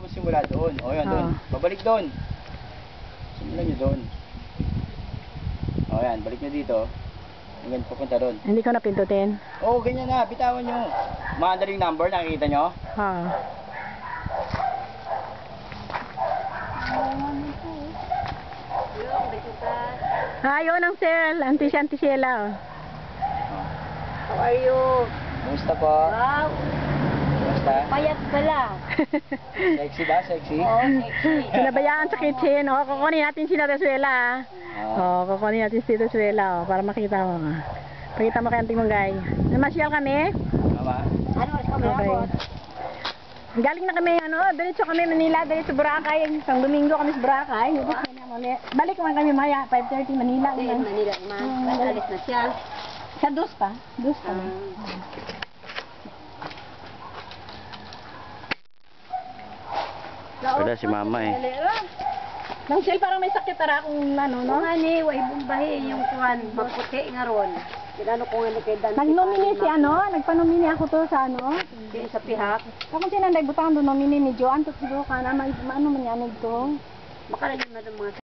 Tapos simula doon. O yan, doon. Babalik doon. Simulan nyo doon. O yan, balik nyo dito. Hanggang pupunta doon. Hindi ko napindutin. Oo, ganyan na. Bitawan nyo. Madaling number, nakikita nyo? Ayaw ng sel. Anti Sheila. How are you? Kumusta po? Wow! Kumusta? Payat pala. Sexy ba? Sexy? Oo, sexy. Pinabayaan sa kitchen. Kukunin natin si Rosuela. Kukunin natin si Rosuela para makita mo. Pakita mo kay Auntie Munggay. Namasyal kami. Tama. Ano oras kami Okay. ako? Galing na kami, diretso kami Manila, diretso Boracay. Isang Domingo kami sa Boracay. Balik naman kami maya, 5:30 Manila. Manila, alis na siya. Sa dos pa. Dos pa. Wala si mama eh. Nang sel parang may sakit tara kung ano, no? Nga ni, way bumbahi yung kuwan, maputi nga ron. Kilano ko nga ni kay Dante. Nag-nominate si nagpa-nominate ako to sa Hindi sa pihak. Kapag sinanday butang do nominate ni Joan, to siguro ka na, ano man yan ito. Baka na yun na mga